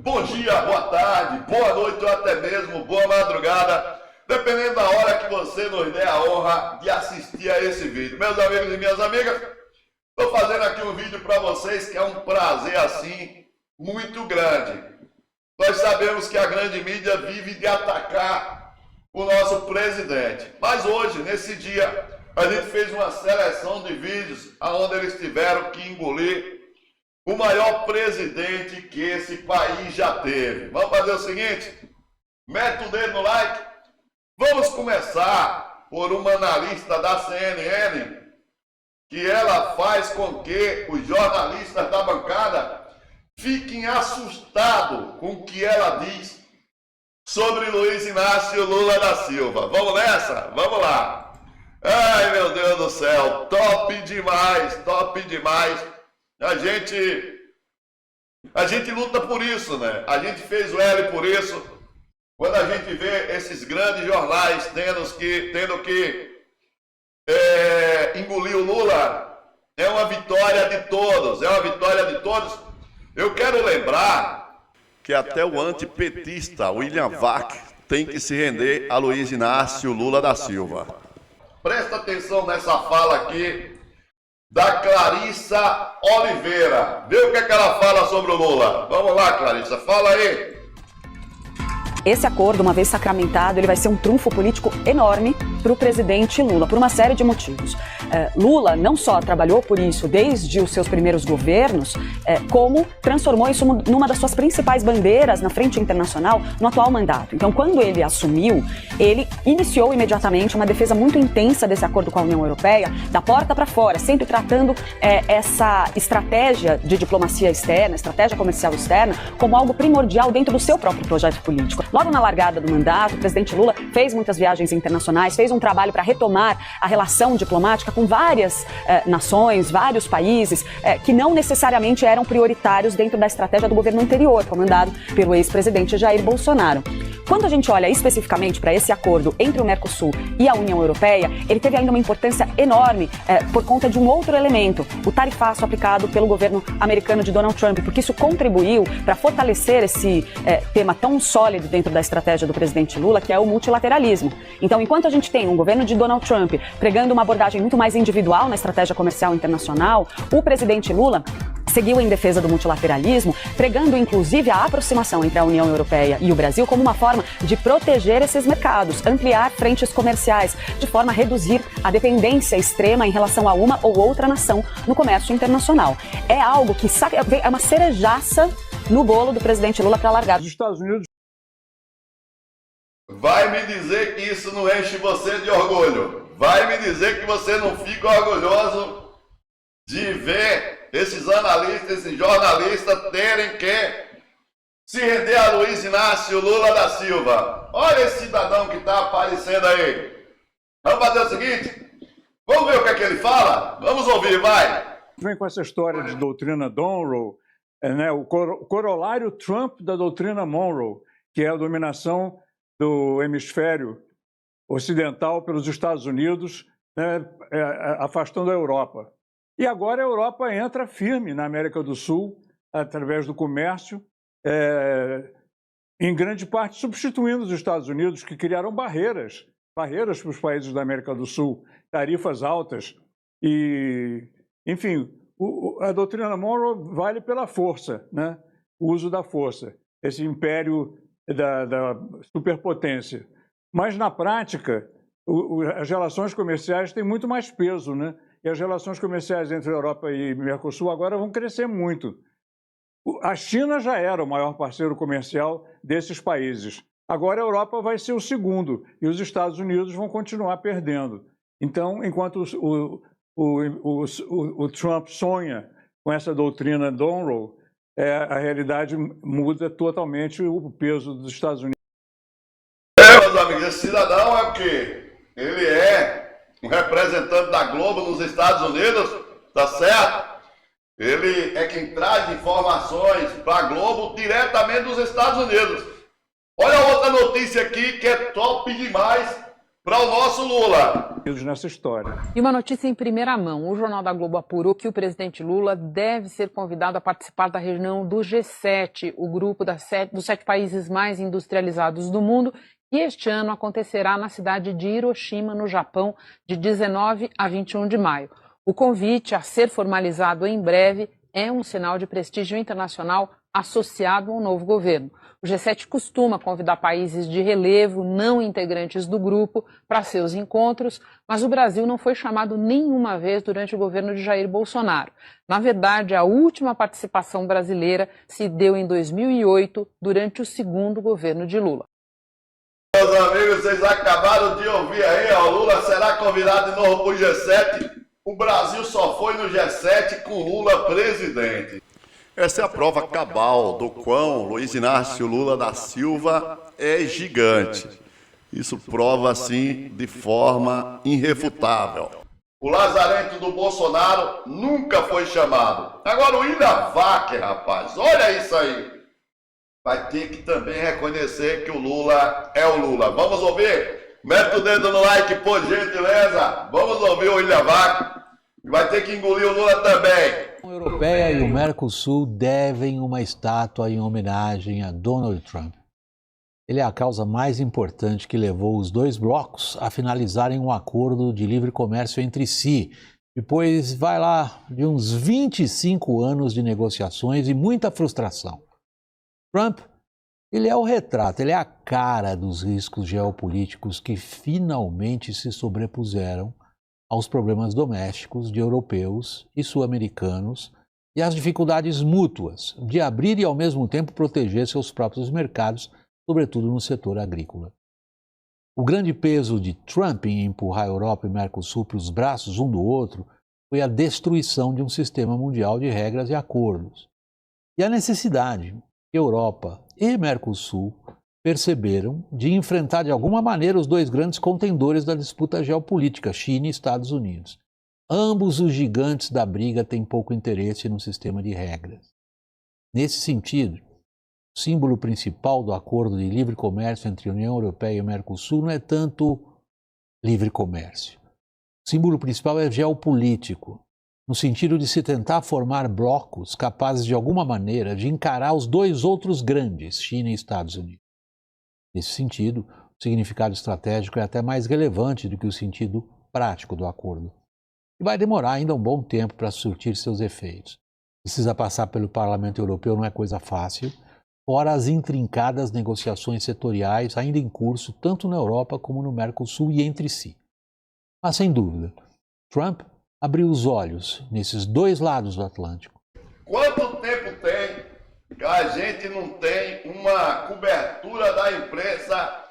bom dia, boa tarde, boa noite ou até mesmo boa madrugada, dependendo da hora que você nos der a honra de assistir a esse vídeo. Meus amigos e minhas amigas, estou fazendo aqui um vídeo para vocês que é um prazer assim muito grande. Nós sabemos que a grande mídia vive de atacar o nosso presidente, mas hoje, nesse dia, a gente fez uma seleção de vídeos onde eles tiveram que engolir o maior presidente que esse país já teve. Vamos fazer o seguinte, mete o dedo no like. Vamos começar por uma analista da CNN, que ela faz com que os jornalistas da bancada fiquem assustados com o que ela diz sobre Luiz Inácio Lula da Silva. Vamos nessa? Vamos lá. Ai, meu Deus do céu, top demais, top demais. A gente luta por isso, né? A gente fez o L por isso. Quando a gente vê esses grandes jornais tendo que engolir o Lula, é uma vitória de todos, é uma vitória de todos. Eu quero lembrar que até o antipetista William Vac tem que se render a Luiz Inácio Lula da Silva. Presta atenção nessa fala aqui da Clarissa Oliveira. Vê o que ela fala sobre o Lula. Vamos lá, Clarissa, fala aí. Esse acordo, uma vez sacramentado, ele vai ser um trunfo político enorme para o presidente Lula, por uma série de motivos. Lula não só trabalhou por isso desde os seus primeiros governos, como transformou isso numa das suas principais bandeiras na frente internacional no atual mandato. Então, quando ele assumiu, ele iniciou imediatamente uma defesa muito intensa desse acordo com a União Europeia, da porta para fora, sempre tratando essa estratégia de diplomacia externa, estratégia comercial externa, como algo primordial dentro do seu próprio projeto político. Logo na largada do mandato, o presidente Lula fez muitas viagens internacionais, fez um trabalho para retomar a relação diplomática com várias nações, vários países que não necessariamente eram prioritários dentro da estratégia do governo anterior, comandado pelo ex-presidente Jair Bolsonaro. Quando a gente olha especificamente para esse acordo entre o Mercosul e a União Europeia, ele teve ainda uma importância enorme por conta de um outro elemento, o tarifaço aplicado pelo governo americano de Donald Trump, porque isso contribuiu para fortalecer esse tema tão sólido dentro da estratégia do presidente Lula, que é o multilateralismo. Então, enquanto a gente tem um governo de Donald Trump pregando uma abordagem muito mais individual na estratégia comercial internacional, o presidente Lula seguiu em defesa do multilateralismo, pregando inclusive a aproximação entre a União Europeia e o Brasil como uma forma de proteger esses mercados, ampliar frentes comerciais, de forma a reduzir a dependência extrema em relação a uma ou outra nação no comércio internacional. É algo que é uma cerejaça no bolo do presidente Lula para largar. Os Estados Unidos. Vai me dizer que isso não enche você de orgulho? Vai me dizer que você não fica orgulhoso de ver esses analistas, esses jornalistas terem que se render a Luiz Inácio Lula da Silva? Olha esse cidadão que está aparecendo aí. Vamos fazer o seguinte? Vamos ver o que é que ele fala? Vamos ouvir, vai. Vem com essa história de doutrina Monroe, né, o corolário Trump da doutrina Monroe, que é a dominação do hemisfério ocidental pelos Estados Unidos, né, afastando a Europa. E agora a Europa entra firme na América do Sul, através do comércio, em grande parte substituindo os Estados Unidos, que criaram barreiras para os países da América do Sul, tarifas altas. E, enfim, a doutrina Monroe vale pela força, né? O uso da força, esse império da superpotência. Mas, na prática, as relações comerciais têm muito mais peso, né? E as relações comerciais entre a Europa e Mercosul agora vão crescer muito. A China já era o maior parceiro comercial desses países. Agora a Europa vai ser o segundo e os Estados Unidos vão continuar perdendo. Então, enquanto o Trump sonha com essa doutrina Monroe, a realidade muda totalmente o peso dos Estados Unidos. Meus amigos, esse cidadão é o quê? Ele é um representante da Globo nos Estados Unidos, tá certo? Ele é quem traz informações para a Globo diretamente dos Estados Unidos. Olha outra notícia aqui que é top demais para o nosso Lula. Nessa história. E uma notícia em primeira mão. O Jornal da Globo apurou que o presidente Lula deve ser convidado a participar da reunião do G7, o grupo dos 7 países mais industrializados do mundo, que este ano acontecerá na cidade de Hiroshima, no Japão, de 19 a 21 de maio. O convite a ser formalizado em breve é um sinal de prestígio internacional associado ao novo governo. O G7 costuma convidar países de relevo, não integrantes do grupo, para seus encontros, mas o Brasil não foi chamado nenhuma vez durante o governo de Jair Bolsonaro. Na verdade, a última participação brasileira se deu em 2008, durante o segundo governo de Lula. Meus amigos, vocês acabaram de ouvir aí, ó, Lula será convidado de novo para o G7. O Brasil só foi no G7 com Lula presidente. Essa é a prova cabal do quão Luiz Inácio Lula da Silva é gigante. Isso prova, assim, de forma irrefutável. O lazarento do Bolsonaro nunca foi chamado. Agora o William Vac, rapaz, olha isso aí. Vai ter que também reconhecer que o Lula é o Lula. Vamos ouvir? Mete o dedo no like, por gentileza. Vamos ouvir o William Vac. Vai ter que engolir o Lula também. A União Europeia e o Mercosul devem uma estátua em homenagem a Donald Trump. Ele é a causa mais importante que levou os dois blocos a finalizarem um acordo de livre comércio entre si. Depois vai lá de uns 25 anos de negociações e muita frustração. Trump, ele é o retrato, ele é a cara dos riscos geopolíticos que finalmente se sobrepuseram aos problemas domésticos de europeus e sul-americanos e às dificuldades mútuas de abrir e ao mesmo tempo proteger seus próprios mercados, sobretudo no setor agrícola. O grande peso de Trump em empurrar a Europa e o Mercosul para os braços um do outro foi a destruição de um sistema mundial de regras e acordos. E a necessidade que Europa e Mercosul perceberam de enfrentar de alguma maneira os dois grandes contendores da disputa geopolítica, China e Estados Unidos. Ambos os gigantes da briga têm pouco interesse no sistema de regras. Nesse sentido, o símbolo principal do acordo de livre comércio entre a União Europeia e o Mercosul não é tanto livre comércio. O símbolo principal é geopolítico, no sentido de se tentar formar blocos capazes de alguma maneira de encarar os dois outros grandes, China e Estados Unidos. Nesse sentido, o significado estratégico é até mais relevante do que o sentido prático do acordo. E vai demorar ainda um bom tempo para surtir seus efeitos. Precisa passar pelo Parlamento Europeu, não é coisa fácil, fora as intrincadas negociações setoriais ainda em curso, tanto na Europa como no Mercosul e entre si. Mas, sem dúvida, Trump abriu os olhos nesses dois lados do Atlântico. Quanto tempo tem que a gente não tem uma cobertura da imprensa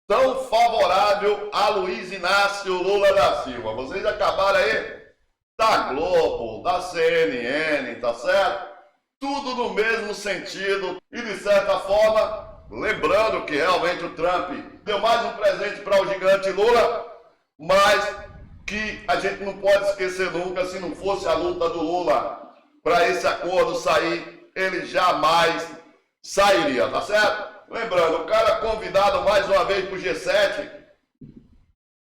tão favorável a Luiz Inácio Lula da Silva? Vocês acabaram aí da Globo, da CNN, tá certo? Tudo no mesmo sentido e, de certa forma, lembrando que realmente o Trump deu mais um presente para o gigante Lula, mas que a gente não pode esquecer nunca, se não fosse a luta do Lula para esse acordo sair, ele jamais sairia, tá certo? Lembrando, o cara convidado mais uma vez para o G7,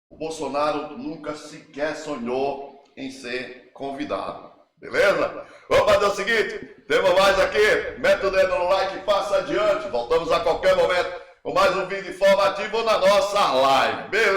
o Bolsonaro nunca sequer sonhou em ser convidado, beleza? Vamos fazer o seguinte, temos mais aqui, mete o dedo no like e passa adiante, voltamos a qualquer momento com mais um vídeo informativo na nossa live, beleza?